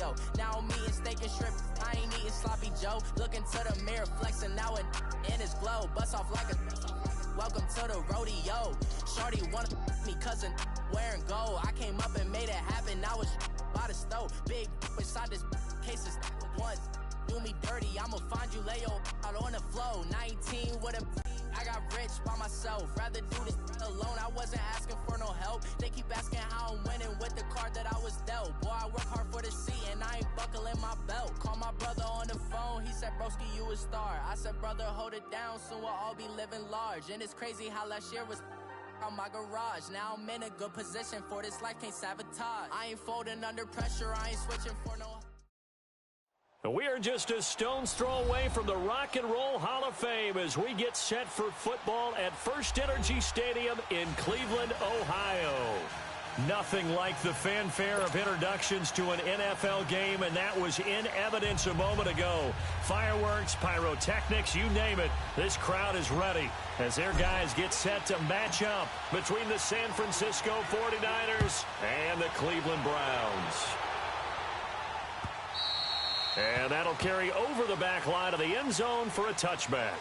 rodeo. Now I'm eating steak and shrimp, I ain't eating sloppy Joe. Looking to the mirror, flexing now and in his glow. Bust off like a welcome to the rodeo. Shorty wanna me cousin wearing gold. I came up and made it happen, I was by the stove. Big inside this case is once. Do me dirty, I'ma find you, lay your out on the floor. 19 with a I got rich by myself. Rather do this alone, I wasn't asking for no help. They keep asking how I'm winning with the card that I was dealt. Boy, I work hard for the seat and I ain't buckling my belt. Call my brother on the phone, he said, broski, you a star. I said, brother, hold it down, soon we'll all be living large. And it's crazy how last year was on my garage. Now I'm in a good position for this life, can't sabotage. I ain't folding under pressure, I ain't switching for no. We are just a stone's throw away from the Rock and Roll Hall of Fame as we get set for football at First Energy Stadium in Cleveland, Ohio. Nothing like the fanfare of introductions to an NFL game, and that was in evidence a moment ago. Fireworks, pyrotechnics, you name it. This crowd is ready as their guys get set to match up between the San Francisco 49ers and the Cleveland Browns. And that'll carry over the back line of the end zone for a touchback.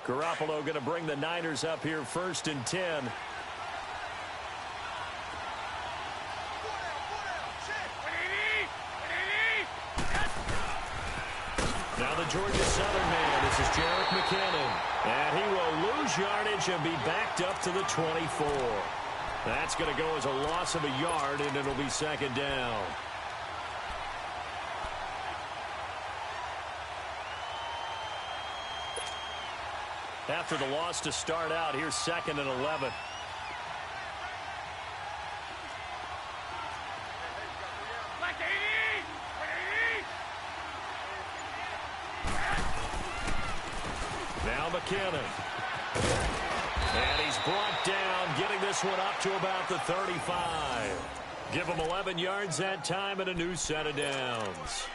Garoppolo going to bring the Niners up here 1st and 10. Now the Georgia Southern man, this is Jerick McKinnon. And he will lose yardage and be backed up to the 24. That's going to go as a loss of a yard, and it'll be 2nd down. After the loss to start out, here's 2nd and 11. Now McKinnon. And he's brought down, getting this one up to about the 35. Give him 11 yards that time and a new set of downs.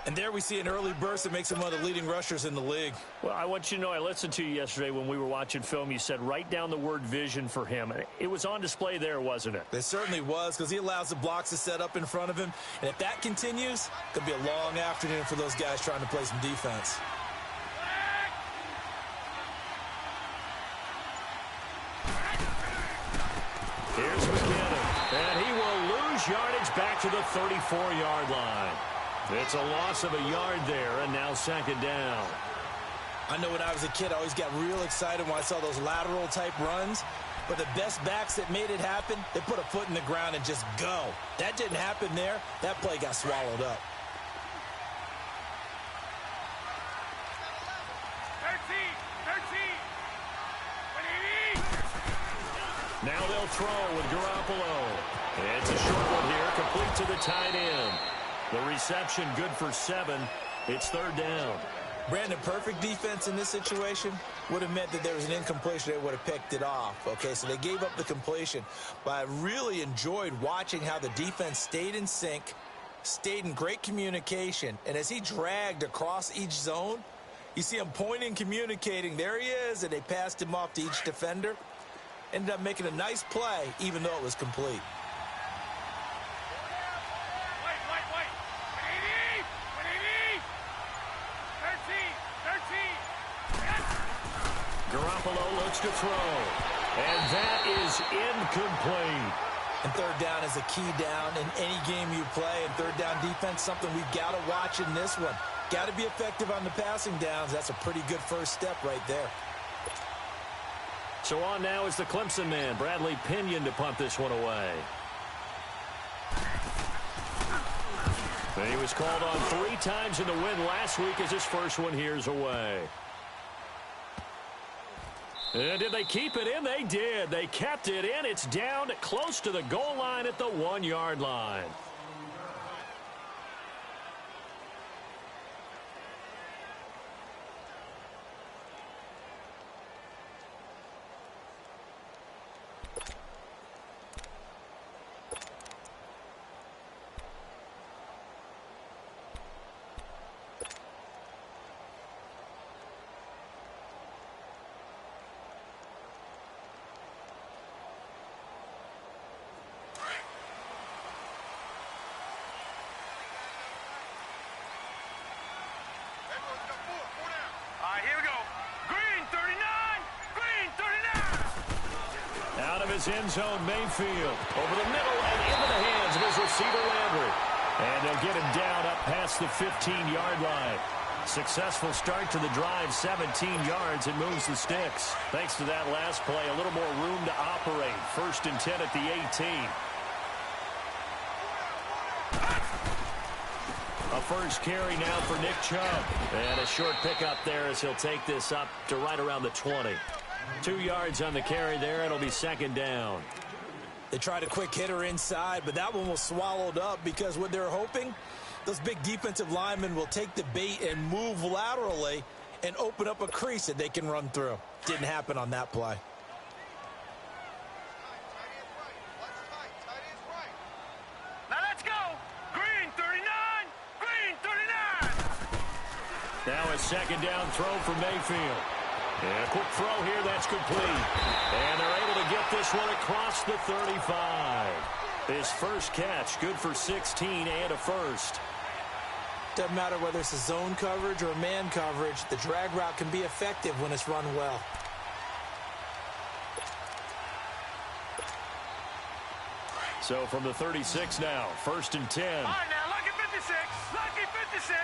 And there we see an early burst that makes him one of the leading rushers in the league. Well, I want you to know, I listened to you yesterday when we were watching film. You said write down the word vision for him. It was on display there, wasn't it? It certainly was, because he allows the blocks to set up in front of him. And if that continues, it could be a long afternoon for those guys trying to play some defense. Here's McKinnon, and he will lose yardage back to the 34-yard line. It's a loss of a yard there, and now 2nd down. I know when I was a kid, I always got real excited when I saw those lateral-type runs. But the best backs that made it happen, they put a foot in the ground and just go. That didn't happen there. That play got swallowed up. 13. Now they'll throw with Garoppolo. It's a short one here, complete to the tight end. The reception good for 7. It's 3rd down. Brandon, perfect defense in this situation would have meant that there was an incompletion. They would have picked it off. Okay, so they gave up the completion. But I really enjoyed watching how the defense stayed in sync, stayed in great communication. And as he dragged across each zone, you see him pointing, communicating. There he is, and they passed him off to each defender. Ended up making a nice play, even though it was complete. Garoppolo looks to throw. And that is incomplete. And 3rd down is a key down in any game you play. And 3rd down defense, something we've got to watch in this one. Got to be effective on the passing downs. That's a pretty good first step right there. So on now is the Clemson man, Bradley Pinion, to punt this one away. And he was called on 3 times in the win last week as his first one here's away. And did they keep it in? They did. They kept it in. It's down close to the goal line at the 1-yard line. his end zone, Mayfield. Over the middle and into the hands of his receiver, Landry. And they'll get him down up past the 15-yard line. Successful start to the drive, 17 yards, and moves the sticks. Thanks to that last play, a little more room to operate. 1st and 10 at the 18. A first carry now for Nick Chubb. And a short pickup there as he'll take this up to right around the 20. 2 yards on the carry there. It'll be 2nd down. They tried a quick hitter inside, but that one was swallowed up because what they're hoping, those big defensive linemen will take the bait and move laterally and open up a crease that they can run through. Didn't happen on that play. Now let's go. Green 39. Green 39. Now a 2nd down throw for Mayfield. And a quick throw here, that's complete. And they're able to get this one across the 35. His first catch, good for 16 and a first. Doesn't matter whether it's a zone coverage or man coverage, the drag route can be effective when it's run well. So from the 36 now, 1st and 10. All right, now, lucky 56. Lucky 56.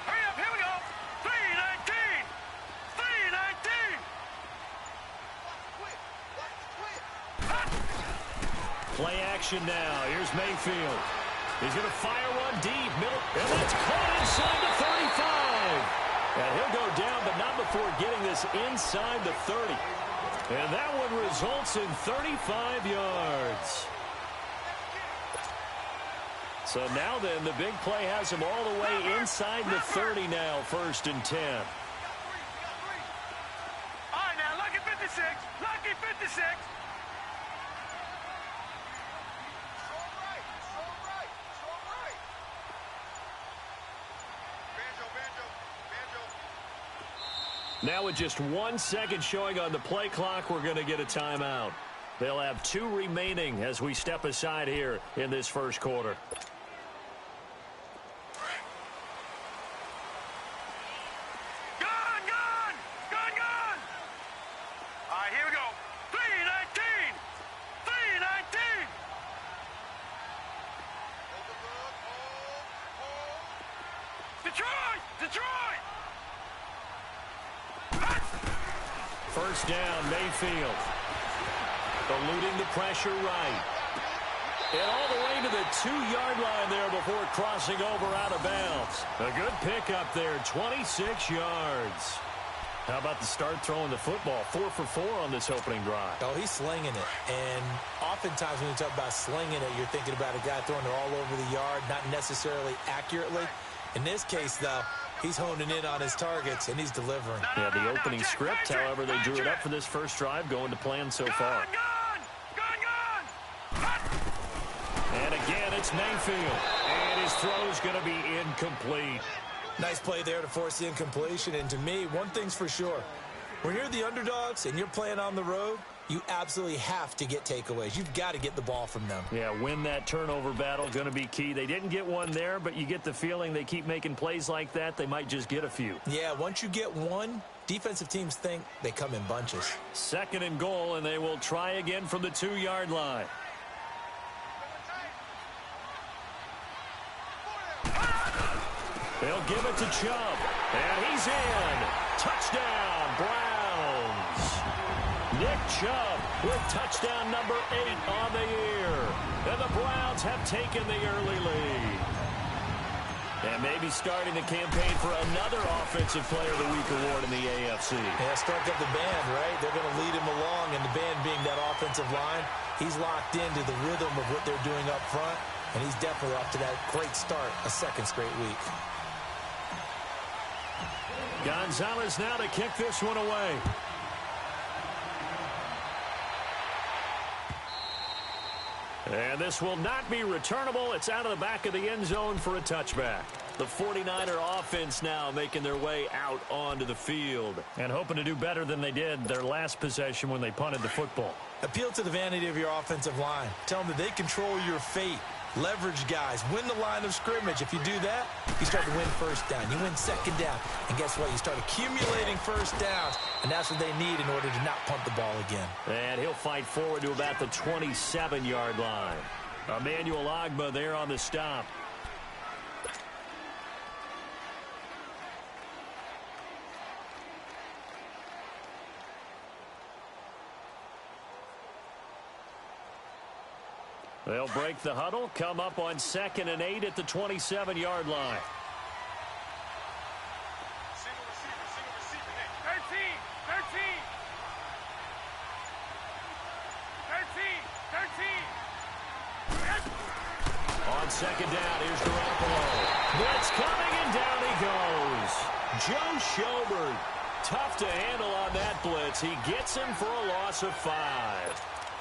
Hurry up, here we go. 319. 319. Play action now. Here's Mayfield. He's going to fire one deep. Middle, and that's caught inside the 35. And he'll go down, but not before getting this inside the 30. And that one results in 35 yards. So now then, the big play has him all the way inside the 30 now, 1st and 10. All right, now, lucky 56. Lucky 56. Now with just 1 second showing on the play clock, we're going to get a timeout. They'll have 2 remaining as we step aside here in this first quarter. All right, here we go. 319. 319. Detroit! Detroit! First down, Mayfield. Eluding the pressure right. And all the way to the 2-yard line there before crossing over out of bounds. A good pickup there, 26 yards. How about the start throwing the football? 4 for 4 on this opening drive. Oh, he's slinging it. And oftentimes when you talk about slinging it, you're thinking about a guy throwing it all over the yard, not necessarily accurately. In this case, though, he's honing in on his targets, and he's delivering. Yeah, the opening script, however, they drew it up for this first drive, going to plan so far. And again, it's Mayfield. And his throw's going to be incomplete. Nice play there to force the incompletion. And to me, one thing's for sure. When you're the underdogs and you're playing on the road, you absolutely have to get takeaways. You've got to get the ball from them. Yeah, win that turnover battle, going to be key. They didn't get one there, but you get the feeling they keep making plays like that, they might just get a few. Yeah, once you get one, defensive teams think they come in bunches. 2nd and goal, and they will try again from the 2-yard line. They'll give it to Chubb, and he's in. Touchdown, Browns. Nick Chubb with touchdown number 8 on the year. And the Browns have taken the early lead. And maybe starting the campaign for another Offensive Player of the Week award in the AFC. Yeah, start up the band, right? They're going to lead him along, and the band being that offensive line, he's locked into the rhythm of what they're doing up front, and he's definitely off to that great start, a 2nd straight week. Gonzalez now to kick this one away. And this will not be returnable. It's out of the back of the end zone for a touchback. The 49er offense now making their way out onto the field and hoping to do better than they did their last possession when they punted the football. Appeal to the vanity of your offensive line. Tell them that they control your fate. leverage guys, win the line of scrimmage. If you do that, you start to win first down. You win second down. And guess what? You start accumulating first downs, and that's what they need in order to not punt the ball again. And he'll fight forward to about the 27-yard line. Emmanuel Ogbah there on the stop. They'll break the huddle, come up on 2nd and 8 at the 27-yard line. Single receiver. 13. On 2nd down, here's Garoppolo. Blitz coming, and down he goes. Joe Schobert, tough to handle on that blitz. He gets him for a loss of 5.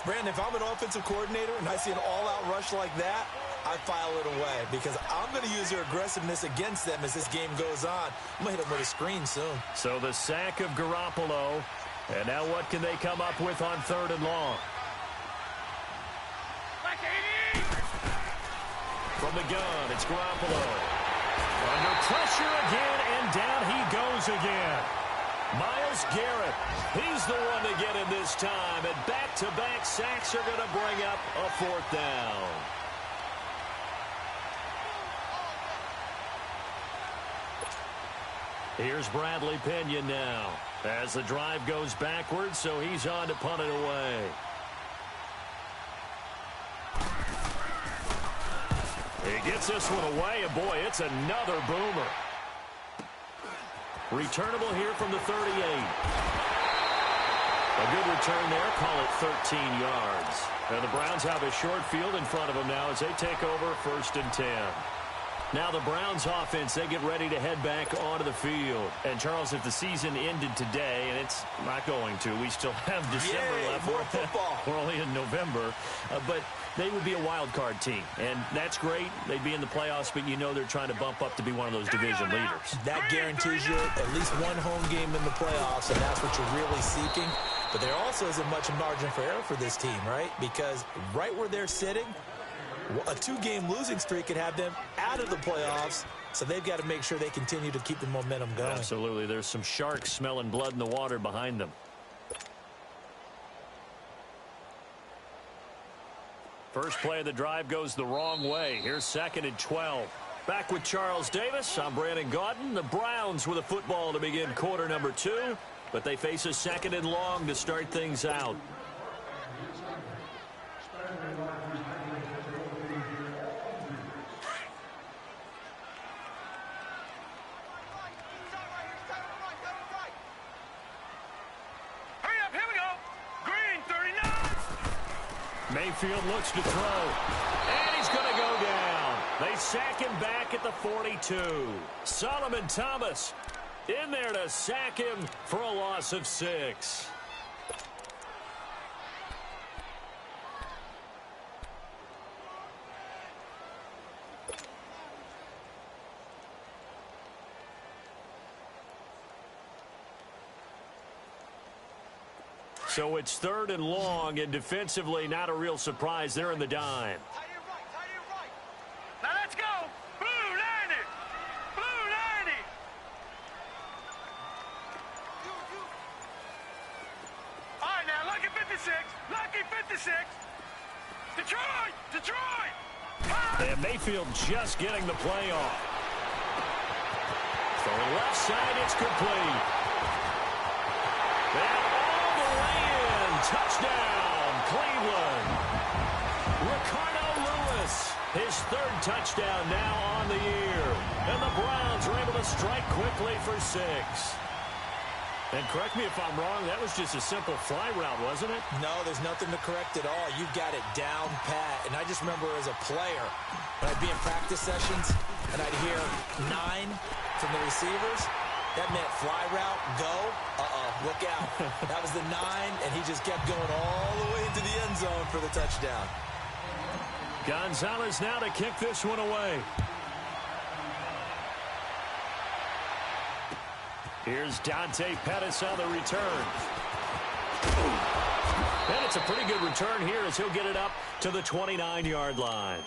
Brandon, if I'm an offensive coordinator and I see an all-out rush like that, I file it away because I'm going to use their aggressiveness against them as this game goes on. I'm going to hit them with a screen soon. So the sack of Garoppolo. And now what can they come up with on 3rd and long? From the gun, it's Garoppolo. Under pressure again, and down he goes again. Myles Garrett, he's the one to get him this time, and back-to-back sacks are going to bring up a 4th down. Here's Bradley Pinion now, as the drive goes backwards, so he's on to punt it away. He gets this one away, and boy, it's another boomer. Returnable here from the 38. A good return there, call it 13 yards. And the Browns have a short field in front of them now as they take over 1st and 10. Now the Browns offense, they get ready to head back onto the field. And Charles, if the season ended today, and it's not going to, we still have December left. More football. We're only in November. But they would be a wild card team. And that's great. They'd be in the playoffs, but you know they're trying to bump up to be one of those division leaders. That guarantees you at least one home game in the playoffs, and that's what you're really seeking. But there also isn't much margin for error for this team, right? Because right where they're sitting, a 2-game losing streak could have them out of the playoffs, so they've got to make sure they continue to keep the momentum going. Absolutely. There's some sharks smelling blood in the water behind them. First play of the drive goes the wrong way. Here's 2nd and 12. Back with Charles Davis. I'm Brandon Gaudin. The Browns with a football to begin quarter number 2, but they face a 2nd and long to start things out. Mayfield looks to throw, and he's going to go down. They sack him back at the 42. Solomon Thomas in there to sack him for a loss of 6. So it's 3rd and long, and defensively not a real surprise. They're in the dime. Tight end right. Now let's go. Blue 90. Blue 90. All right, now, lucky 56. Lucky 56. Detroit. And Mayfield just getting the play off. So left side, it's complete. Touchdown, Cleveland. Ricardo Lewis, his 3rd touchdown now on the year. And the Browns are able to strike quickly for 6. And correct me if I'm wrong, that was just a simple fly route, wasn't it? No, there's nothing to correct at all. You've got it down pat. And I just remember as a player, when I'd be in practice sessions, and I'd hear 9 from the receivers, that meant fly route, go, look out. That was the 9, and he just kept going all the way into the end zone for the touchdown. Gonzalez now to kick this one away. Here's Dante Pettis on the return. And it's a pretty good return here as he'll get it up to the 29-yard line.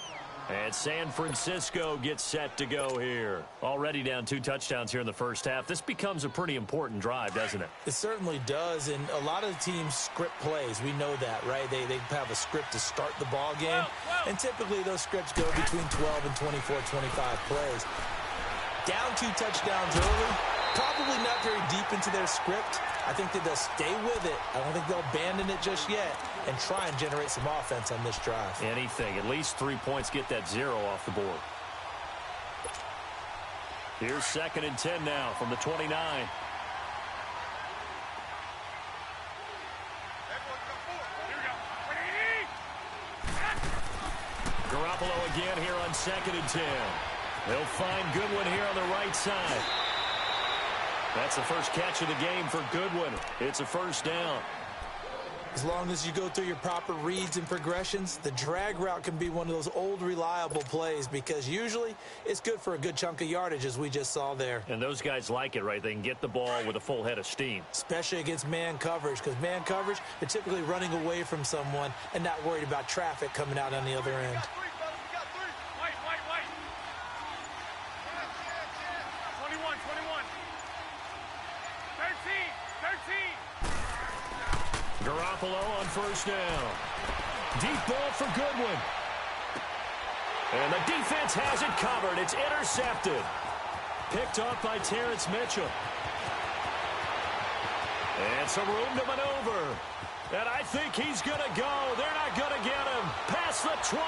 And San Francisco gets set to go here. Already down 2 touchdowns here in the first half. This becomes a pretty important drive, doesn't it? It certainly does, and a lot of the teams script plays. We know that, right? They have a script to start the ball game, and typically those scripts go between 12 and 24, 25 plays. Down 2 touchdowns early, probably not very deep into their script. I think that they'll stay with it. I don't think they'll abandon it just yet and try and generate some offense on this drive. Anything. At least 3 points, get that 0 off the board. Here's 2nd and 10 now from the 29. Garoppolo again here on 2nd and 10. They'll find Goodwin here on the right side. That's the first catch of the game for Goodwin. It's a first down. As long as you go through your proper reads and progressions, the drag route can be one of those old reliable plays because usually it's good for a good chunk of yardage, as we just saw there. And those guys like it, right? They can get the ball with a full head of steam. Especially against man coverage, because man coverage, they're typically running away from someone and not worried about traffic coming out on the other end. 21. 13. Garoppolo on first down. Deep ball for Goodwin. And the defense has it covered. It's intercepted. Picked off by Terrence Mitchell. And some room to maneuver. And I think he's going to go. They're not going to get him. Past the 20.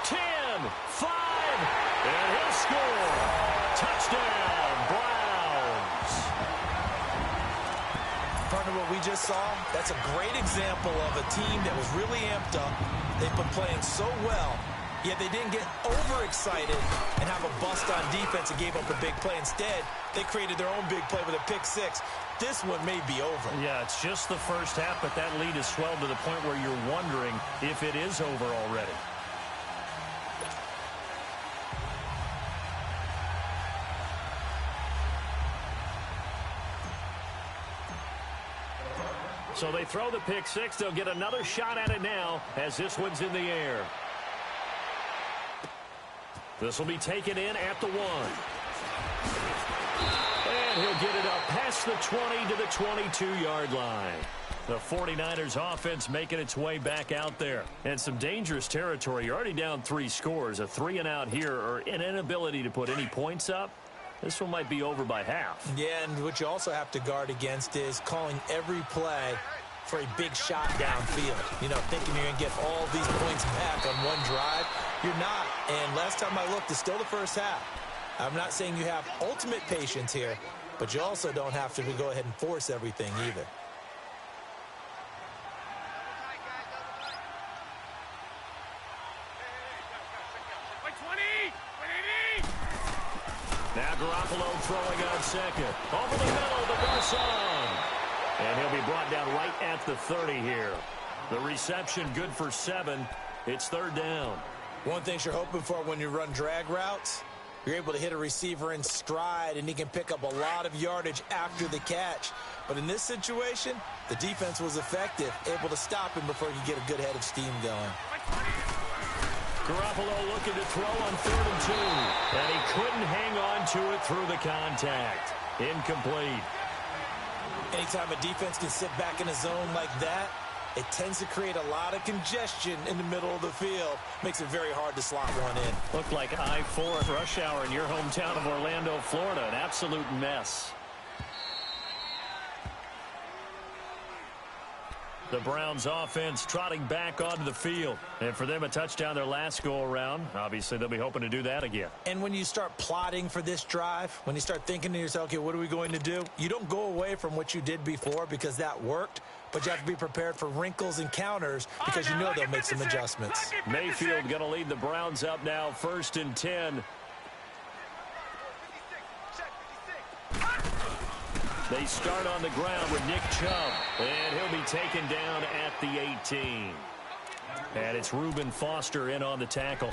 10. 5. And he'll score. Touchdown, Browns. Partner, what we just saw, that's a great example of a team that was really amped up. They've been playing so well, yet they didn't get overexcited and have a bust on defense and gave up a big play. Instead, they created their own big play with a pick 6. This one may be over. Yeah, it's just the first half, but that lead has swelled to the point where you're wondering if it is over already. So they throw the pick 6. They'll get another shot at it now as this one's in the air. This will be taken in at the 1. And he'll get it up past the 20 to the 22-yard line. The 49ers offense making its way back out there. And some dangerous territory. You're already down 3 scores. A 3-and-out here or an inability to put any points up. This one might be over by half. Yeah, and what you also have to guard against is calling every play for a big shot downfield. You know, thinking you're going to get all these points back on one drive. You're not. And last time I looked, it's still the first half. I'm not saying you have ultimate patience here, but you also don't have to go ahead and force everything either. Now Garoppolo throwing on second. Over the middle to Garcon. And he'll be brought down right at the 30 here. The reception good for 7. It's 3rd down. One thing you're hoping for when you run drag routes, you're able to hit a receiver in stride, and he can pick up a lot of yardage after the catch. But in this situation, the defense was effective, able to stop him before he could get a good head of steam going. Garoppolo looking to throw on 3rd and 2. And he couldn't hang on to it through the contact. Incomplete. Anytime a defense can sit back in a zone like that, it tends to create a lot of congestion in the middle of the field. Makes it very hard to slot one in. Looked like I-4 at rush hour in your hometown of Orlando, Florida. An absolute mess. The Browns offense trotting back onto the field. And for them, a touchdown their last go-around. Obviously, they'll be hoping to do that again. And when you start plotting for this drive, when you start thinking to yourself, okay, what are we going to do? You don't go away from what you did before because that worked, but you have to be prepared for wrinkles and counters because you know they'll make some adjustments. Mayfield going to lead the Browns up now, 1st and 10. They start on the ground with Nick Chubb, and he'll be taken down at the 18. And it's Reuben Foster in on the tackle.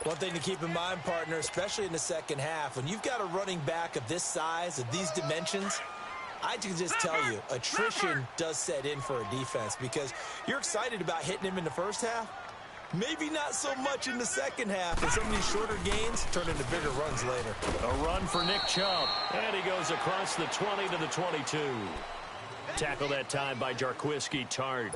One thing to keep in mind, partner, especially in the second half, when you've got a running back of this size, of these dimensions, I can just tell you, attrition does set in for a defense because you're excited about hitting him in the first half, Maybe not so much in the second half, and some of these shorter gains turn into bigger runs later. A run for Nick Chubb, and he goes across the 20 to the 22. Tackle that time by Jarquiski Tart.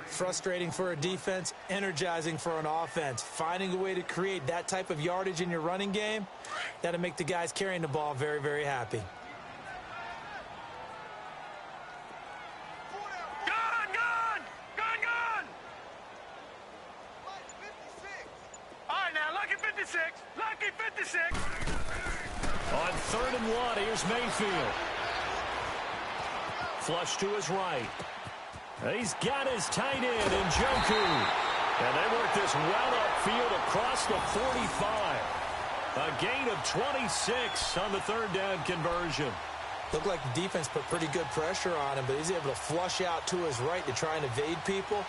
Frustrating for a defense, energizing for an offense. Finding a way to create that type of yardage in your running game, that'll make the guys carrying the ball very, very happy. Lucky 56. On 3rd and 1, here's Mayfield. Flush to his right. He's got his tight end, Njoku. And they work this well upfield across the 45. A gain of 26 on the 3rd down conversion. Looked like the defense put pretty good pressure on him, but he's able to flush out to his right to try and evade people.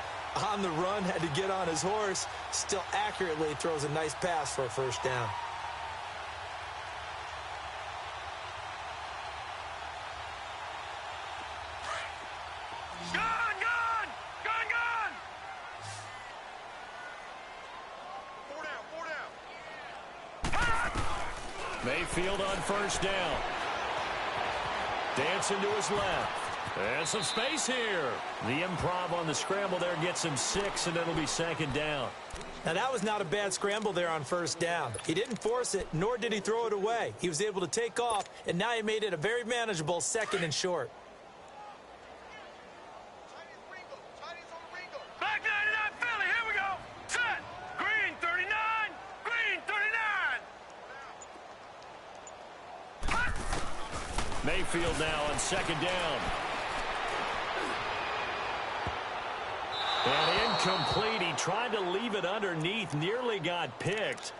On the run, had to get on his horse. Still accurately throws a nice pass for a 1st down. Gone! 4 down. Mayfield on 1st down. Dancing to his left. And some space here. The improv on the scramble there gets him 6, and it'll be 2nd down. Now, that was not a bad scramble there on 1st down. He didn't force it, nor did he throw it away. He was able to take off, and now he made it a very manageable 2nd and short. Back 99 Philly, here we go. Set. Green 39. Green 39. Mayfield now on 2nd down. And incomplete. He tried to leave it underneath. Nearly got picked.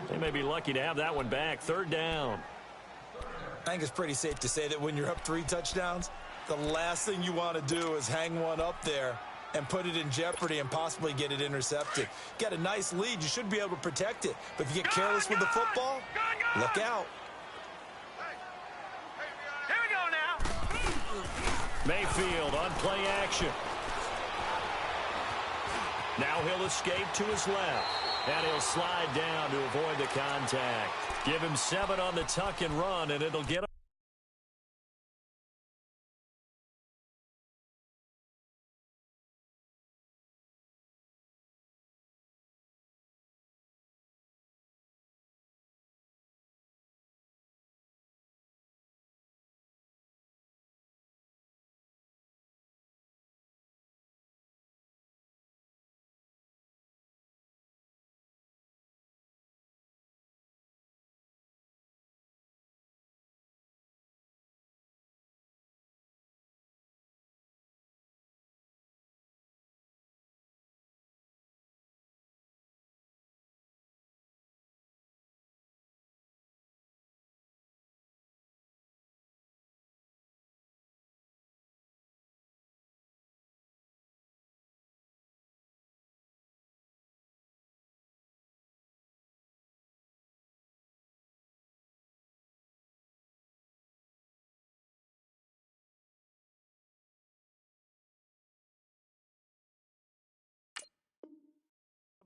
They may be lucky to have that one back. 3rd down. I think it's pretty safe to say that when you're up 3 touchdowns, the last thing you want to do is hang one up there and put it in jeopardy and possibly get it intercepted. Got a nice lead. You should be able to protect it. But if you get careless with the football, look out. Here we go now. Mayfield on play action. Now he'll escape to his left. And he'll slide down to avoid the contact. Give him 7 on the tuck and run, and it'll get him.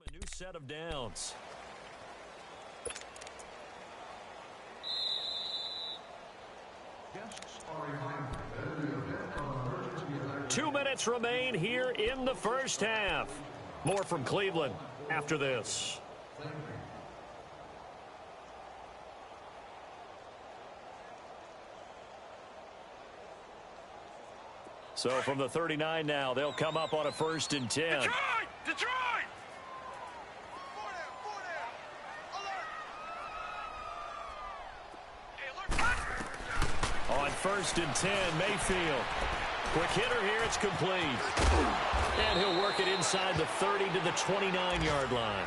A new set of downs. Guests are reminded that an emergency alert. 2 minutes remain here in the 1st half. More from Cleveland after this. So from the 39 now, they'll come up on a 1st and 10. Detroit! On 1st and 10, Mayfield. Quick hitter here, it's complete. And he'll work it inside the 30 to the 29-yard line.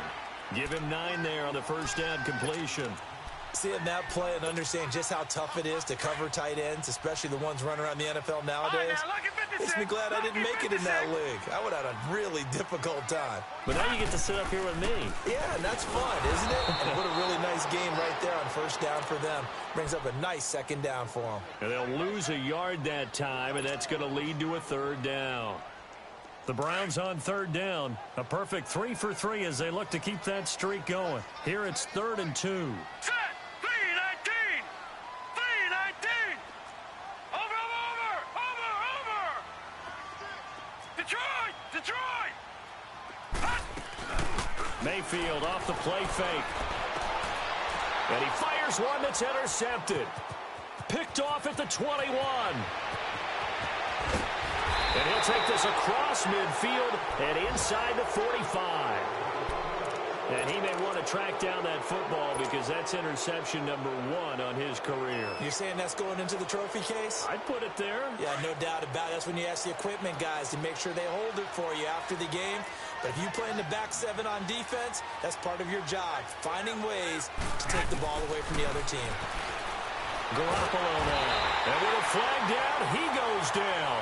Give him 9 there on the 1st down completion. Seeing that play and understand just how tough it is to cover tight ends, especially the ones running around the NFL nowadays, makes me glad I didn't make it in that league. I would have had a really difficult time. But now you get to sit up here with me. Yeah, and that's fun, isn't it? And what a really nice game right there on 1st down for them. Brings up a nice 2nd down for them. And they'll lose a yard that time, and that's going to lead to a 3rd down. The Browns on third down. A perfect 3 for 3 as they look to keep that streak going. Here it's 3rd and 2. Set. 3-19. 3-19. Over. Detroit. Mayfield off the play fake. And he fires one that's intercepted. Picked off at the 21. And he'll take this across midfield and inside the 45. And he may want to track down that football because that's interception number 1 on his career. You're saying that's going into the trophy case? I'd put it there. Yeah, no doubt about it. That's when you ask the equipment guys to make sure they hold it for you after the game. But if you play in the back 7 on defense, that's part of your job, finding ways to take the ball away from the other team. Garoppolo now. And with a flag down, he goes down.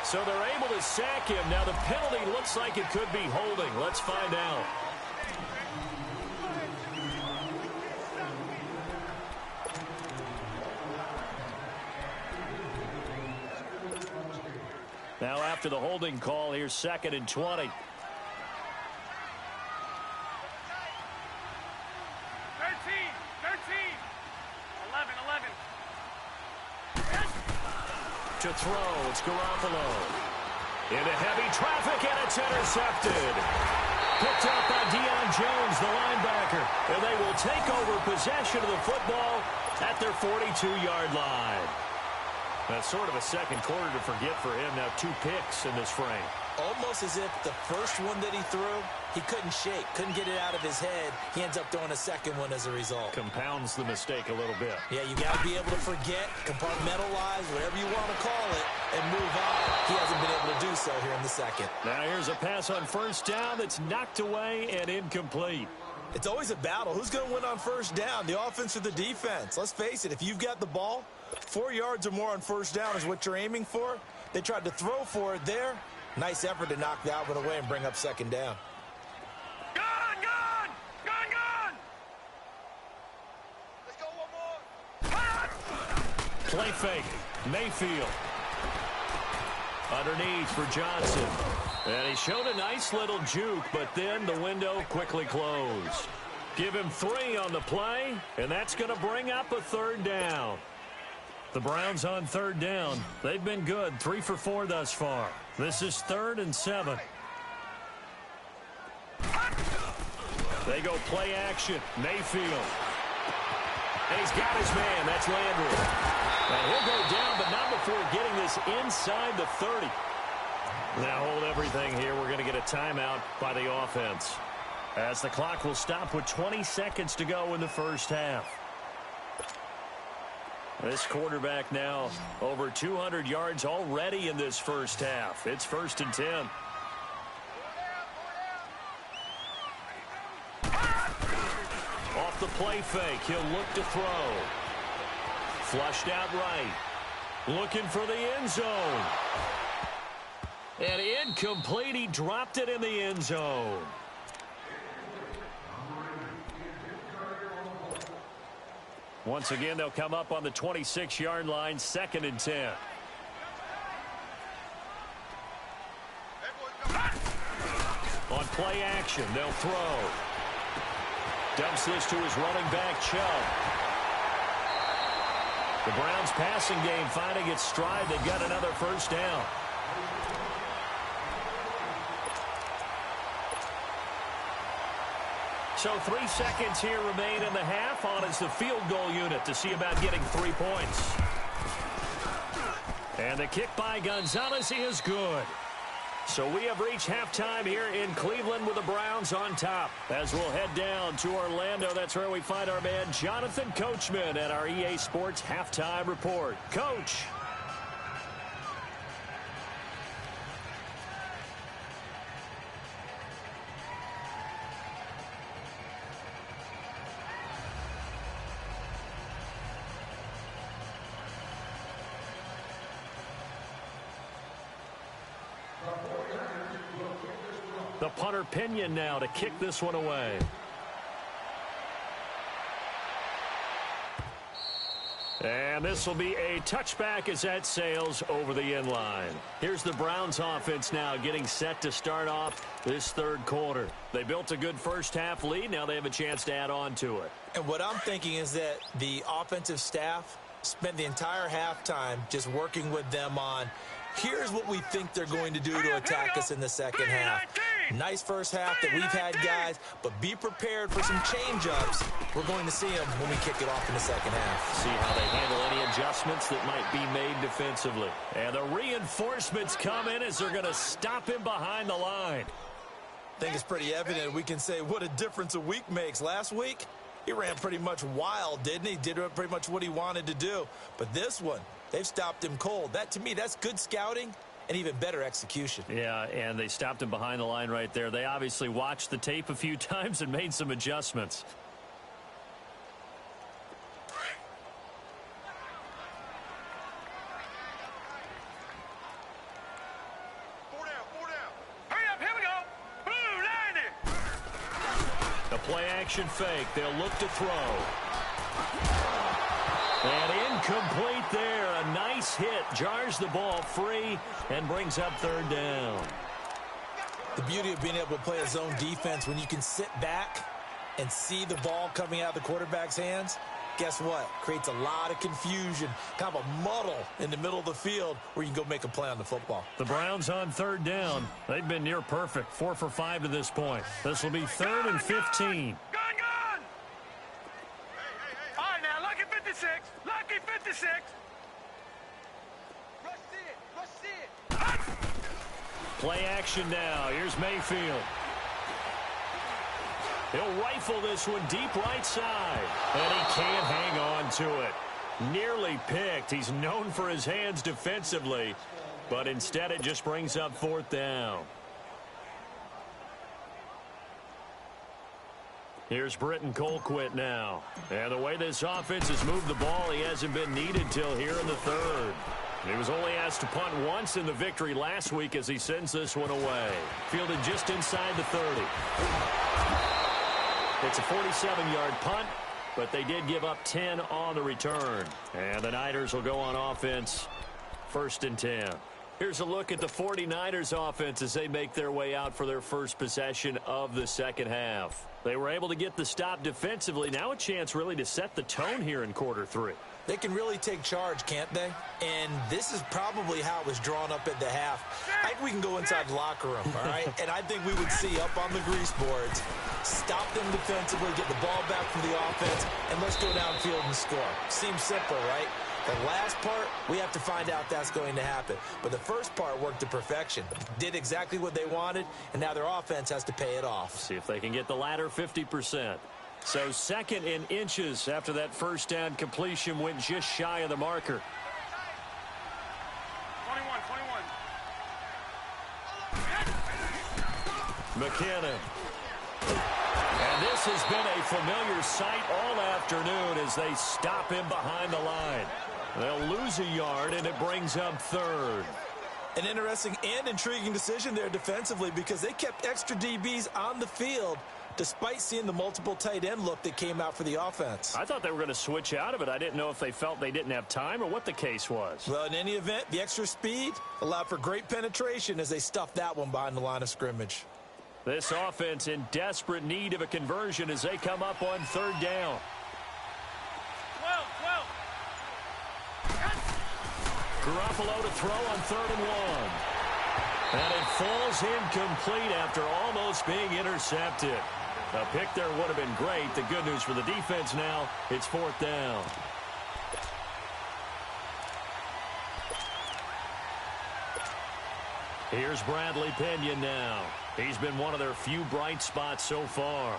So they're able to sack him. Now the penalty looks like it could be holding. Let's find out. Now after the holding call, here's 2nd and 20. 11. To throw, it's Garoppolo. Into heavy traffic, and it's intercepted. Picked up by Deion Jones, the linebacker. And they will take over possession of the football at their 42-yard line. That's sort of a second quarter to forget for him. Now 2 picks in this frame. Almost as if the first one that he threw, he couldn't shake, couldn't get it out of his head. He ends up throwing a second one as a result. Compounds the mistake a little bit. Yeah, you got to be able to forget, compartmentalize, whatever you want to call it, and move on. He hasn't been able to do so here in the second. Now here's a pass on first down that's knocked away and incomplete. It's always a battle. Who's going to win on first down, the offense or the defense? Let's face it, if you've got the ball, 4 yards or more on first down is what you're aiming for. They tried to throw for it there. Nice effort to knock that one away and bring up second down. Gone! Let's go one more. Play fake. Mayfield. Underneath for Johnson. And he showed a nice little juke, but then the window quickly closed. Give him 3 on the play, and that's going to bring up a 3rd down. The Browns on 3rd down. They've been good, 3 for 4 thus far. This is 3rd and 7. They go play action. Mayfield. And he's got his man. That's Landry. And he'll go down, but not before getting this inside the 30. Now hold everything here. We're going to get a timeout by the offense, as the clock will stop with 20 seconds to go in the first half. This quarterback now over 200 yards already in this first half. It's 1st and 10. Off the play fake, he'll look to throw. Flushed out right. Looking for the end zone. And incomplete. He dropped it in the end zone. Once again, they'll come up on the 26-yard line, 2nd and 10. On play action, they'll throw. Dumps this to his running back, Chubb. The Browns' passing game finding its stride. They've got another first down. So 3 seconds here remain in the half. On is the field goal unit to see about getting 3 points. And the kick by Gonzalez is good. So we have reached halftime here in Cleveland with the Browns on top. As we'll head down to Orlando, that's where we find our man Jonathan Coachman at our EA Sports Halftime Report. Coach. The punter Pinion now to kick this one away. And this will be a touchback as that sails over the end line. Here's the Browns offense now getting set to start off this third quarter. They built a good first-half lead. Now they have a chance to add on to it. And what I'm thinking is that the offensive staff spent the entire halftime just working with them on, here's what we think they're going to do to attack us in the second half. Nice first half that we've had, guys, but be prepared for some change-ups. We're going to see them when we kick it off in the second half. See how they handle any adjustments that might be made defensively. And the reinforcements come in as they're going to stop him behind the line. I think it's pretty evident. We can say what a difference a week makes. Last week, he ran pretty much wild, didn't he? Did pretty much what he wanted to do. But this one, they've stopped him cold. That, to me, that's good scouting and even better execution. Yeah, and they stopped him behind the line right there. They obviously watched the tape a few times and made some adjustments. Play-action fake. They'll look to throw. And incomplete there. A nice hit. Jars the ball free and brings up third down. The beauty of being able to play a zone defense when you can sit back and see the ball coming out of the quarterback's hands, guess what? Creates a lot of confusion, kind of a muddle in the middle of the field where you can go make a play on the football. The Browns on third down. They've been near perfect. 4 for 5 to this point. This will be 3rd and 15. Gone! All right, now, lucky 56. Lucky 56. Rush it. Play action now. Here's Mayfield. He'll rifle this one deep right side. And he can't hang on to it. Nearly picked. He's known for his hands defensively. But instead it just brings up 4th down. Here's Britton Colquitt now. And the way this offense has moved the ball, he hasn't been needed till here in the third. He was only asked to punt once in the victory last week as he sends this one away. Fielded just inside the 30. It's a 47-yard punt, but they did give up 10 on the return. And the Niners will go on offense, 1st and 10. Here's a look at the 49ers offense as they make their way out for their first possession of the second half. They were able to get the stop defensively. Now a chance really to set the tone here in quarter 3. They can really take charge, can't they? And this is probably how it was drawn up at the half. I think we can go inside the locker room, all right? And I think we would see up on the grease boards, stop them defensively, get the ball back from the offense, and let's go downfield and score. Seems simple, right? The last part, we have to find out that's going to happen. But the first part worked to perfection. Did exactly what they wanted, and now their offense has to pay it off. See if they can get the latter 50%. So 2nd in inches after that first down completion went just shy of the marker. 21. McKinnon. And this has been a familiar sight all afternoon as they stop him behind the line. They'll lose a yard, and it brings up 3rd. An interesting and intriguing decision there defensively because they kept extra DBs on the field despite seeing the multiple tight end look that came out for the offense. I thought they were going to switch out of it. I didn't know if they felt they didn't have time or what the case was. Well, in any event, the extra speed allowed for great penetration as they stuffed that one behind the line of scrimmage. This offense in desperate need of a conversion as they come up on 3rd down. 12. Garoppolo to throw on 3rd and 1. And it falls incomplete after almost being intercepted. A pick there would have been great. The good news for the defense now, it's 4th down. Here's Bradley Pinion now. He's been one of their few bright spots so far.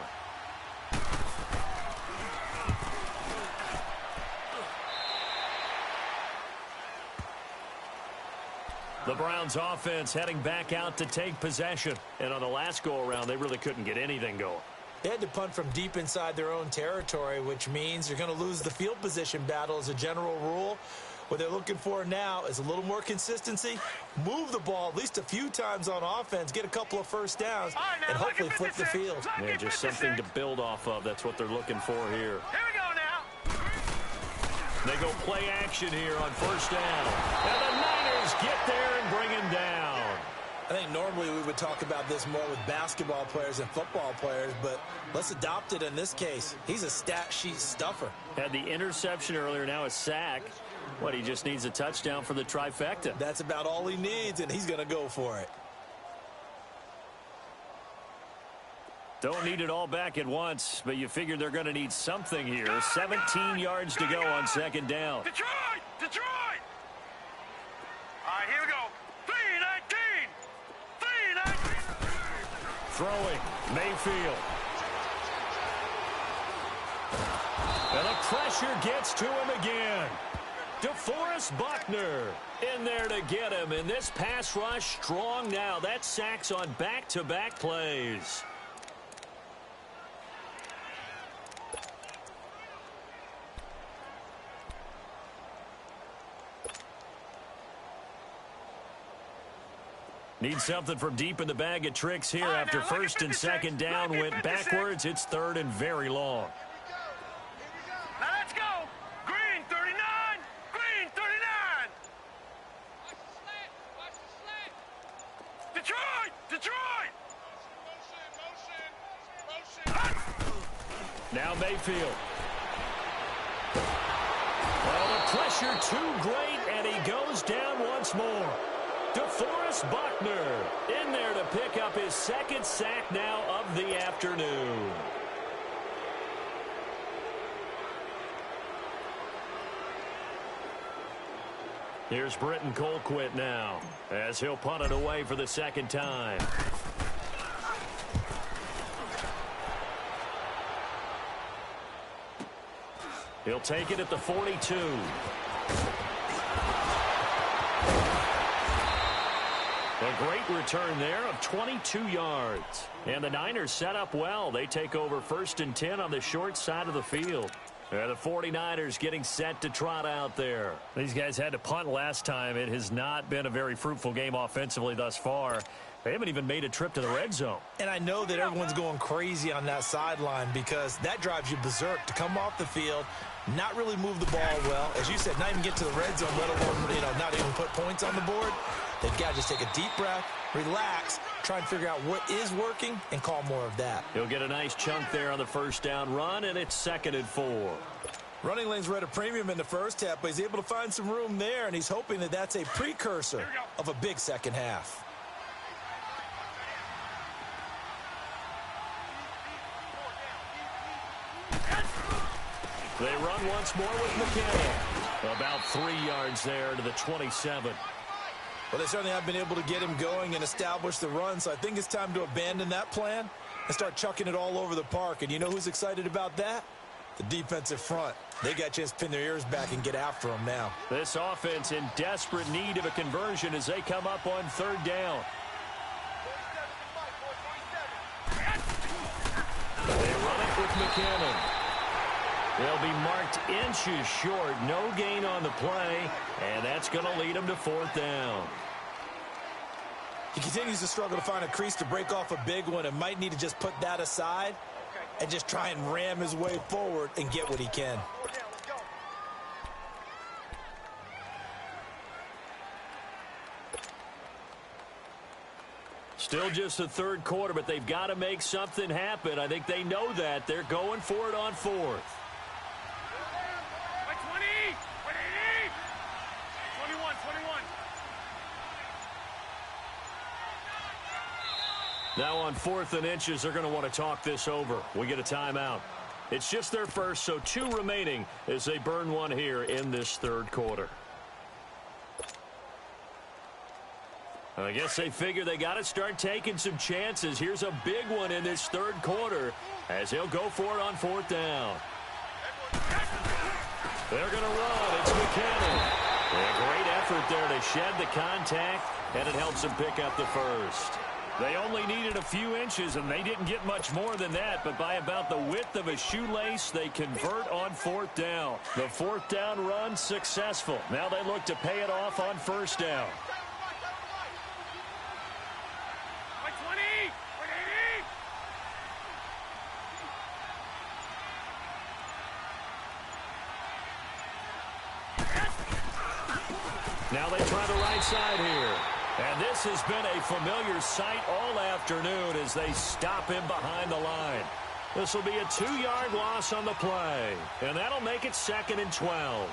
The Browns offense heading back out to take possession. And on the last go-around, they really couldn't get anything going. They had to punt from deep inside their own territory, which means you're going to lose the field position battle as a general rule. What they're looking for now is a little more consistency, move the ball at least a few times on offense, get a couple of first downs, and hopefully flip the field. Yeah, just something to build off of. That's what they're looking for here. Here we go now. They go play action here on first down. And the Niners get there and bring him down. I think normally we would talk about this more with basketball players and football players, but let's adopt it in this case. He's a stat sheet stuffer. Had the interception earlier, now a sack. What, he just needs a touchdown for the trifecta. That's about all he needs, and he's going to go for it. Don't need it all back at once, but you figure they're going to need something here. 17 yards to go on second down. Detroit! Detroit! All right, here we go. 3-19! 3-19! Throwing, Mayfield. And the pressure gets to him again. DeForest Buckner in there to get him. And this pass rush strong now. That sacks on back-to-back plays. Need something from deep in the bag of tricks here after first and second down went backwards. It's third and very long. Now let's go. Green 39. Green 39. Watch the slant. Detroit. Detroit. Motion. Now Mayfield. Well, the pressure too great, and he goes down once more. DeForest Buckner in there to pick up his second sack now of the afternoon. Here's Britton Colquitt now as he'll punt it away for the second time. He'll take it at the 42. A great return there of 22 yards. And the Niners set up well. They take over first and 10 on the short side of the field. And the 49ers getting set to trot out there. These guys had to punt last time. It has not been a very fruitful game offensively thus far. They haven't even made a trip to the red zone. And I know that everyone's going crazy on that sideline because that drives you berserk to come off the field, not really move the ball well. As you said, not even get to the red zone, let alone, not even put points on the board. They've got to just take a deep breath, relax, try and figure out what is working, and call more of that. He'll get a nice chunk there on the first down run, and it's 2nd and 4. Running lanes were at a premium in the first half, but he's able to find some room there, and he's hoping that that's a precursor of a big second half. They run once more with McKinnon. About 3 yards there to the 27. Well, they certainly have been able to get him going and establish the run, so I think it's time to abandon that plan and start chucking it all over the park. And you know who's excited about that? The defensive front. They got a chance to pin their ears back and get after him now. This offense in desperate need of a conversion as they come up on third down. They run it with McKinnon. They'll be marked inches short. No gain on the play, and that's going to lead them to fourth down. He continues to struggle to find a crease to break off a big one and might need to just put that aside and just try and ram his way forward and get what he can. Still just the third quarter, but they've got to make something happen. I think they know that. They're going for it on fourth. 21. Now on 4th and inches, they're going to want to talk this over. We get a timeout. It's just their first, so 2 remaining as they burn one here in this third quarter. I guess they figure they got to start taking some chances. Here's a big one in this third quarter as he'll go for it on 4th down. They're going to run. It's McKinnon. A great effort there to shed the contact, and it helps them pick up the first. They only needed a few inches, and they didn't get much more than that, but by about the width of a shoelace, they convert on 4th down. The 4th down run successful. Now they look to pay it off on first down. Now they try the right side here. And this has been a familiar sight all afternoon as they stop him behind the line. This will be a 2-yard loss on the play. And that'll make it 2nd and 12.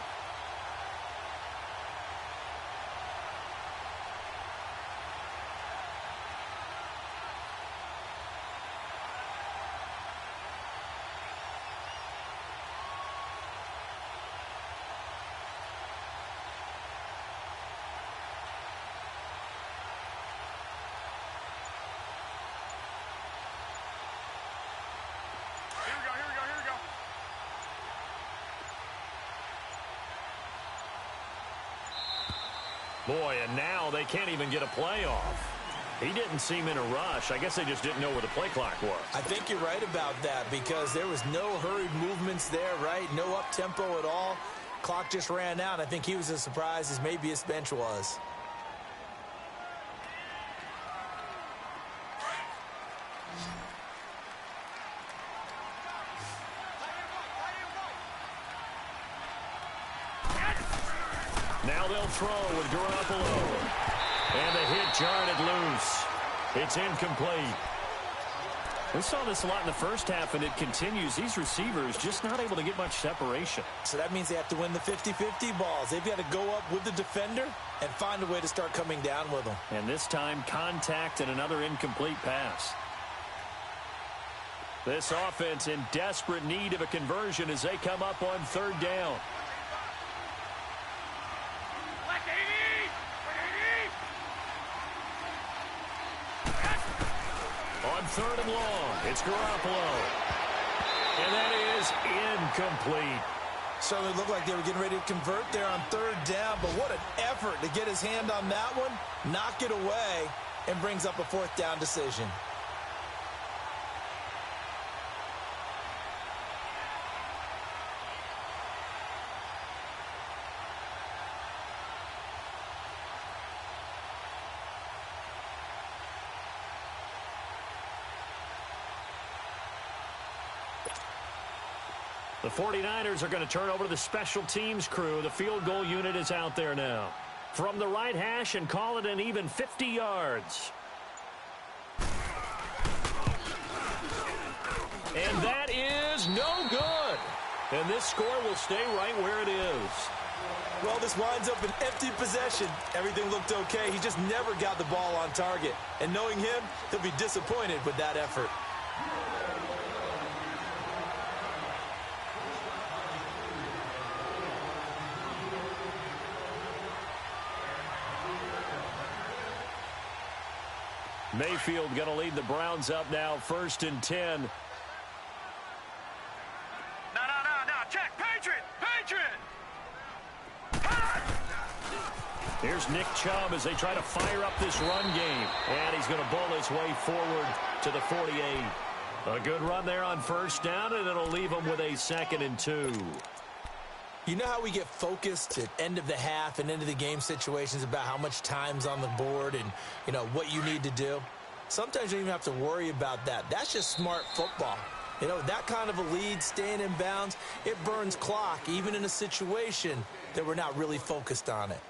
Boy, and now they can't even get a play off. He didn't seem in a rush. I guess they just didn't know where the play clock was. I think you're right about that because there was no hurried movements there, right? No up-tempo at all. Clock just ran out. I think he was as surprised as maybe his bench was. Now they'll throw with Garoppolo. And the hit jarred it loose. It's incomplete. We saw this a lot in the first half, and it continues. These receivers just not able to get much separation. So that means they have to win the 50-50 balls. They've got to go up with the defender and find a way to start coming down with them. And this time, contact and another incomplete pass. This offense in desperate need of a conversion as they come up on 3rd down. On 3rd and long, it's Garoppolo. And that is incomplete. Certainly looked like they were getting ready to convert there on 3rd down, but what an effort to get his hand on that one, knock it away, and brings up a 4th down decision. The 49ers are going to turn over to the special teams crew. The field goal unit is out there now. From the right hash and call it an even 50 yards. And that is no good. And this score will stay right where it is. Well, this winds up an empty possession. Everything looked okay. He just never got the ball on target. And knowing him, he'll be disappointed with that effort. Mayfield going to lead the Browns up now, 1st and 10. No. Check. Patriot. Here's Nick Chubb as they try to fire up this run game. And he's going to bowl his way forward to the 48. A good run there on 1st down, and it'll leave him with a 2nd and 2. You know how we get focused at end of the half and into the game situations about how much time's on the board and, you know, what you need to do? Sometimes you don't even have to worry about that. That's just smart football. You know, that kind of a lead, staying in bounds, it burns clock, even in a situation that we're not really focused on it.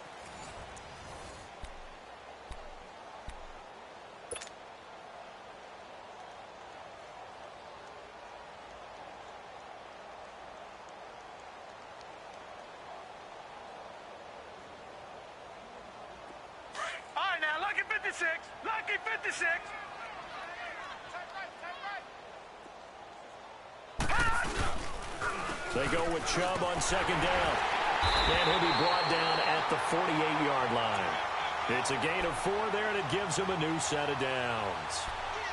Lucky 56. They go with Chubb on 2nd down. And he'll be brought down at the 48-yard line. It's a gain of 4 there, and it gives him a new set of downs.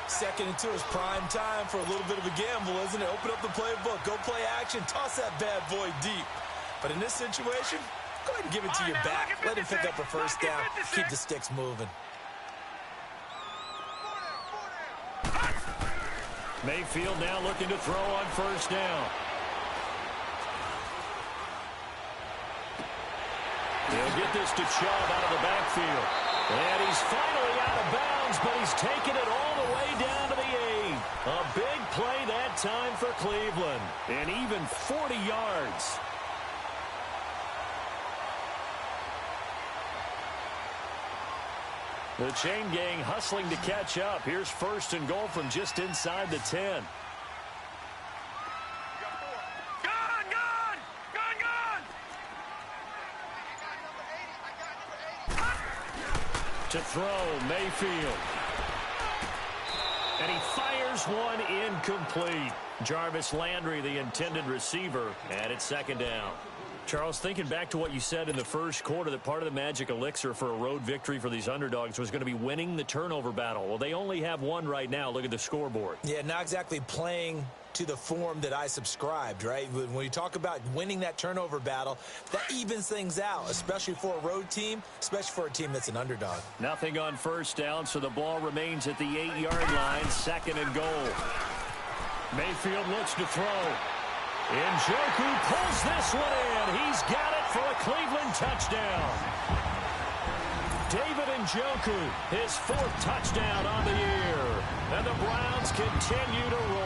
2nd and 2 is prime time for a little bit of a gamble, isn't it? Open up the playbook, go play action, toss that bad boy deep. But in this situation, go ahead and give it to your back. Let him pick up a 1st down. Keep the sticks moving. Mayfield now looking to throw on 1st down. He'll get this to Chubb out of the backfield. And he's finally out of bounds, but he's taken it all the way down to the 8. A big play that time for Cleveland. And even 40 yards. The chain gang hustling to catch up. Here's first and goal from just inside the 10. To throw, Mayfield. And he fires one incomplete. Jarvis Landry, the intended receiver, and it's second down. Charles, thinking back to what you said in the first quarter, that part of the magic elixir for a road victory for these underdogs was going to be winning the turnover battle. Well, they only have one right now. Look at the scoreboard. Yeah, not exactly playing to the form that I subscribed, right? When you talk about winning that turnover battle, that evens things out, especially for a road team, especially for a team that's an underdog. Nothing on first down, so the ball remains at the 8-yard line, second and goal. Mayfield looks to throw. Njoku pulls this one in. He's got it for a Cleveland touchdown. David Njoku, his 4th touchdown on the year. And the Browns continue to roll.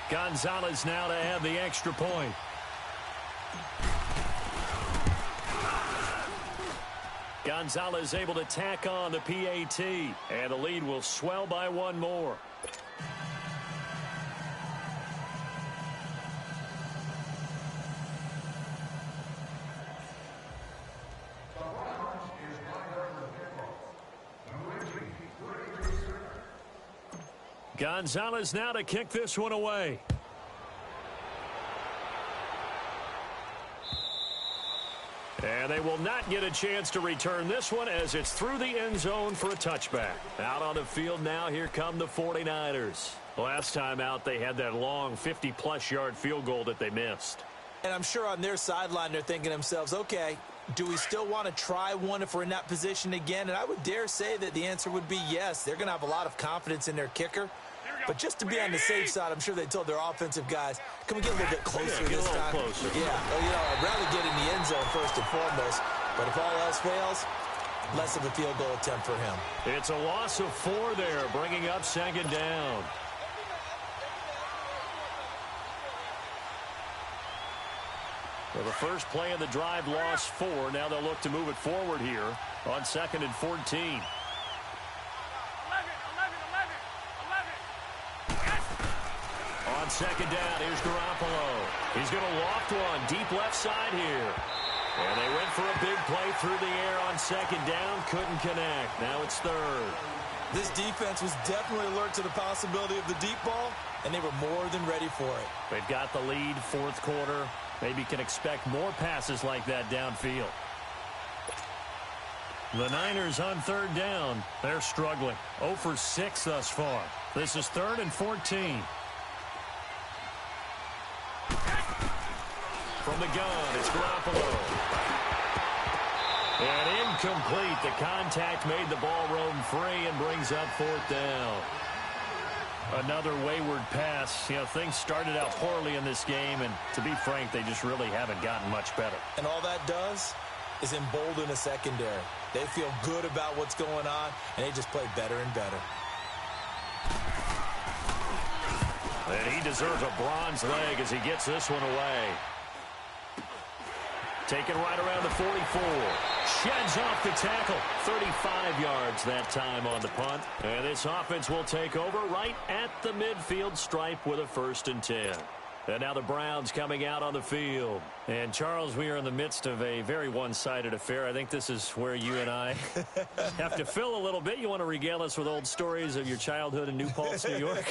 Gonzalez now to add the extra point. Gonzalez able to tack on the PAT, and the lead will swell by one more. Gonzalez now to kick this one away. And they will not get a chance to return this one as it's through the end zone for a touchback. Out on the field now, here come the 49ers. Last time out, they had that long 50-plus yard field goal that they missed. And I'm sure on their sideline, they're thinking to themselves, okay, do we still want to try one if we're in that position again? And I would dare say that the answer would be yes. They're going to have a lot of confidence in their kicker. But just to be on the safe side, I'm sure they told their offensive guys, can we get a little bit closer this time? Closer. Yeah, well, you know, I'd rather get in the end zone first and foremost. But if all else fails, less of a field goal attempt for him. It's a loss of 4 there, bringing up second down. Well, the first play of the drive lost 4. Now they'll look to move it forward here on 2nd and 14. On second down, here's Garoppolo. He's going to loft one deep left side here. And they went for a big play through the air on second down. Couldn't connect. Now it's 3rd. This defense was definitely alert to the possibility of the deep ball, and they were more than ready for it. They've got the lead, 4th quarter. Maybe can expect more passes like that downfield. The Niners on 3rd down. They're struggling. 0 for 6 thus far. This is 3rd and 14. from the gun. It's Garoppolo. And incomplete. The contact made the ball roam free and brings up fourth down. Another wayward pass. You know, things started out poorly in this game, and to be frank, they just really haven't gotten much better. And all that does is embolden a secondary. They feel good about what's going on, and they just play better and better. And he deserves a bronze leg as he gets this one away. Taken right around the 44. Sheds off the tackle. 35 yards that time on the punt. And this offense will take over right at the midfield stripe with a 1st and 10. And now the Browns coming out on the field. And, Charles, we are in the midst of a very one-sided affair. I think this is where you and I have to fill a little bit. You want to regale us with old stories of your childhood in New Paltz, New York?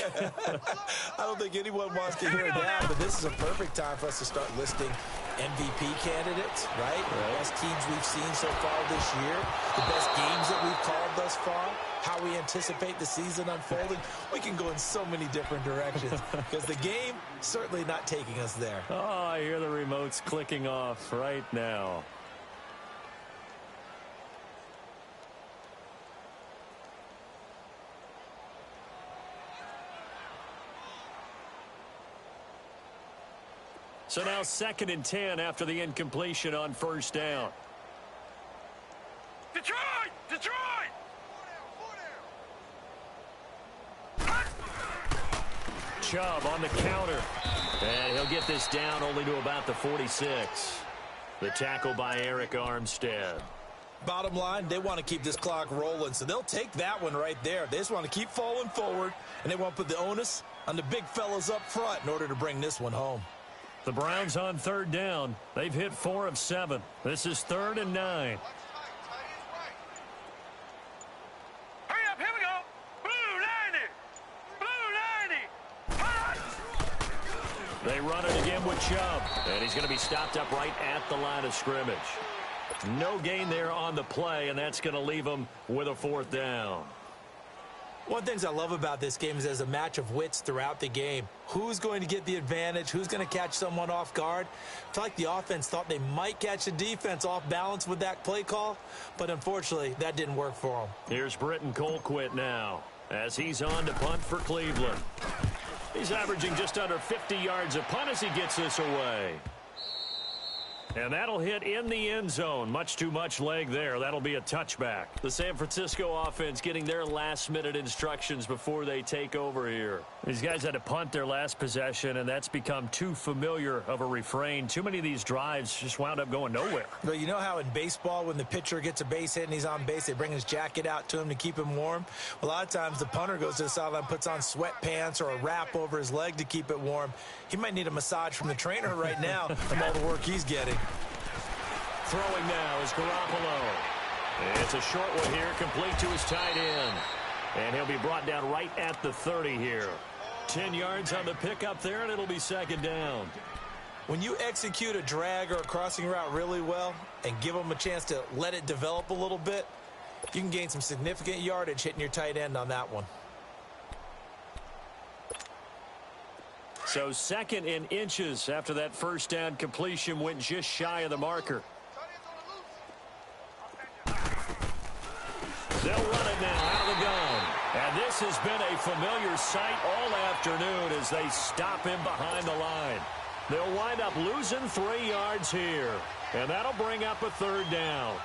I don't think anyone wants to hear that, but this is a perfect time for us to start listing MVP candidates, right? The best teams we've seen so far this year, the best games that we've called thus far, how we anticipate the season unfolding. We can go in so many different directions because the game certainly not taking us there. Oh, I hear the remotes clicking off right now. So now 2nd and 10 after the incompletion on 1st down. Detroit! Detroit! Chubb on the counter. And he'll get this down only to about the 46. The tackle by Eric Armstead. Bottom line, they want to keep this clock rolling, so they'll take that one right there. They just want to keep falling forward, and they want to put the onus on the big fellas up front in order to bring this one home. The Browns on 3rd down. They've hit 4 of 7. This is 3rd and 9. Hurry up, here we go. Blue 90. Blue 90. They run it again with Chubb. And he's going to be stopped up right at the line of scrimmage. No gain there on the play, and that's going to leave them with a 4th down. One of the things I love about this game is there's a match of wits throughout the game. Who's going to get the advantage? Who's going to catch someone off guard? I feel like the offense thought they might catch the defense off balance with that play call, but unfortunately, that didn't work for them. Here's Britton Colquitt now as he's on to punt for Cleveland. He's averaging just under 50 yards a punt as he gets this away. And that'll hit in the end zone. Much too much leg there. That'll be a touchback. The San Francisco offense getting their last-minute instructions before they take over here. These guys had to punt their last possession, and that's become too familiar of a refrain. Too many of these drives just wound up going nowhere. But you know how in baseball, when the pitcher gets a base hit and he's on base, they bring his jacket out to him to keep him warm? A lot of times the punter goes to the sideline, puts on sweatpants or a wrap over his leg to keep it warm. He might need a massage from the trainer right now from all the work he's getting. Throwing now is Garoppolo. It's a short one here, complete to his tight end. And he'll be brought down right at the 30 here. 10 yards on the pickup there, and it'll be 2nd down. When you execute a drag or a crossing route really well and give them a chance to let it develop a little bit, you can gain some significant yardage hitting your tight end on that one. So 2nd in inches after that 1st down completion went just shy of the marker. They'll run it now out of the gun. And this has been a familiar sight all afternoon as they stop him behind the line. They'll wind up losing 3 yards here. And that'll bring up a 3rd down.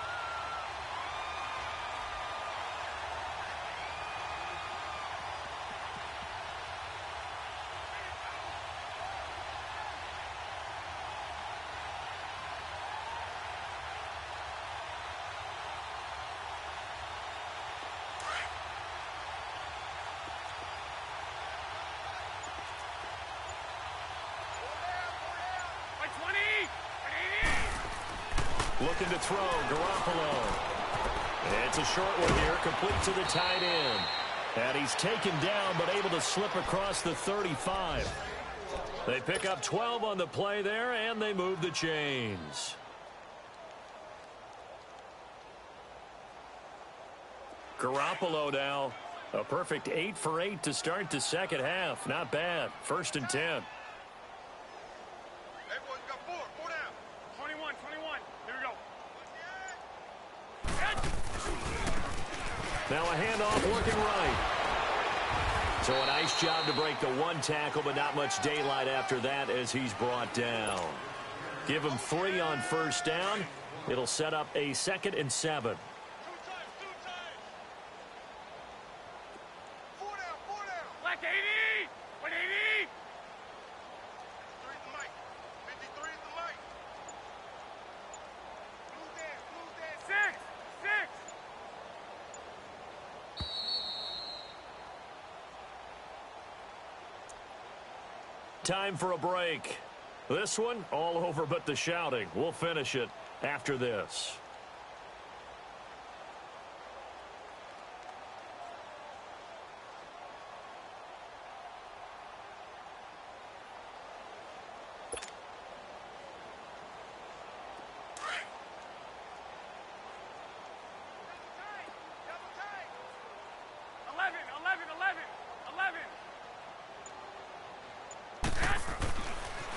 Looking to throw, Garoppolo. It's a short one here, complete to the tight end. And he's taken down, but able to slip across the 35. They pick up 12 on the play there, and they move the chains. Garoppolo now, a perfect 8 for 8 to start the 2nd half. Not bad. 1st and 10. Everyone's got 4. 4 down. Now a handoff working right. So a nice job to break the one tackle, but not much daylight after that as he's brought down. Give him 3 on first down. It'll set up a 2nd and 7. Black 80! 180! 53 is the mic. 6! Time for a break. This one, all over but the shouting. We'll finish it after this.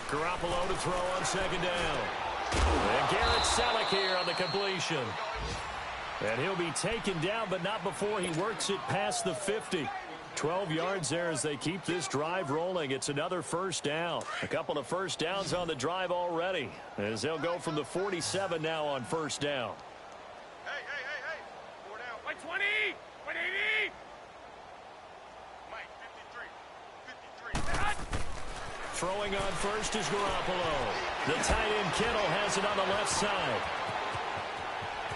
Garoppolo to throw on 2nd down. And Garrett Selleck here on the completion. And he'll be taken down, but not before he works it past the 50. 12 yards there as they keep this drive rolling. It's another first down. A couple of first downs on the drive already, as they'll go from the 47 now on first down. Hey. 4 down. 120! 180! Mike, 53. Throwing on first is Garoppolo. The tight end Kittle has it on the left side.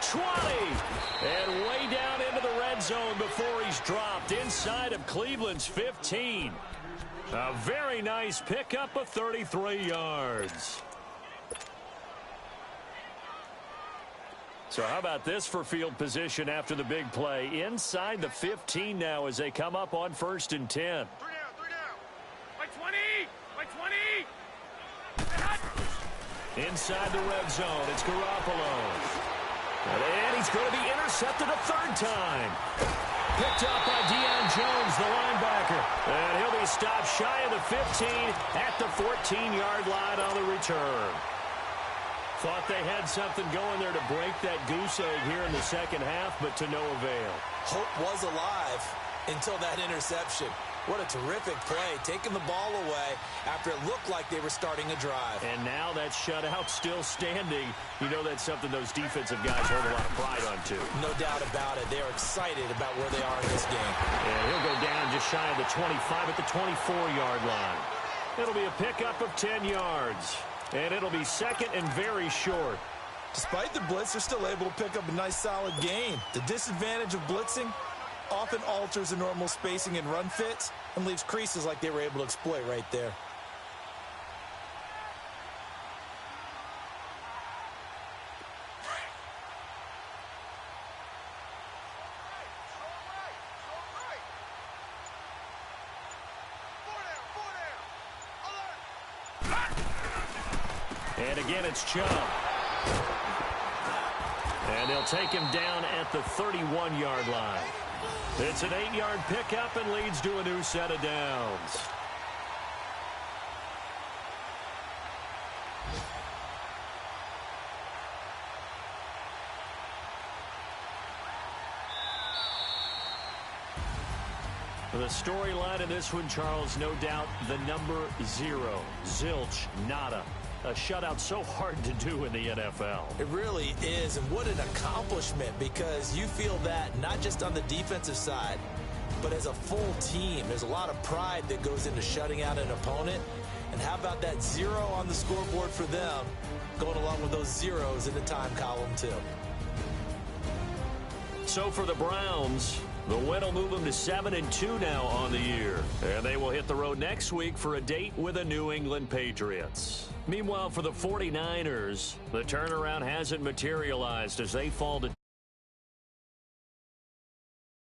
20! And way down into the red zone before he's dropped inside of Cleveland's 15. A very nice pickup of 33 yards. So how about this for field position after the big play? Inside the 15 now as they come up on 1st and 10. 3 down. 120! Inside the red zone, it's Garoppolo. And he's going to be intercepted a 3rd time. Picked up by Deion Jones, the linebacker. And he'll be stopped shy of the 15 at the 14-yard line on the return. Thought they had something going there to break that goose egg here in the second half, but to no avail. Hope was alive until that interception. What a terrific play, taking the ball away after it looked like they were starting a drive. And now that shutout still standing. You know that's something those defensive guys hold a lot of pride on, too. No doubt about it. They're excited about where they are in this game. And he'll go down just shy of the 25 at the 24-yard line. It'll be a pickup of 10 yards. And it'll be 2nd and very short. Despite the blitz, they're still able to pick up a nice, solid gain. The disadvantage of blitzing often alters the normal spacing and run fits and leaves creases like they were able to exploit right there. And again, it's Chubb. And they'll take him down at the 31-yard line. It's an 8-yard pickup and leads to a new set of downs. The storyline in this one, Charles, no doubt the number 0. Zilch, nada. A shutout so hard to do in the NFL. It really is, and what an accomplishment, because you feel that not just on the defensive side, but as a full team. There's a lot of pride that goes into shutting out an opponent, and how about that 0 on the scoreboard for them, going along with those zeros in the time column too. So for the Browns, the win will move them to 7-2 now on the year, and they will hit the road next week for a date with the New England Patriots. Meanwhile, for the 49ers, the turnaround hasn't materialized as they fall to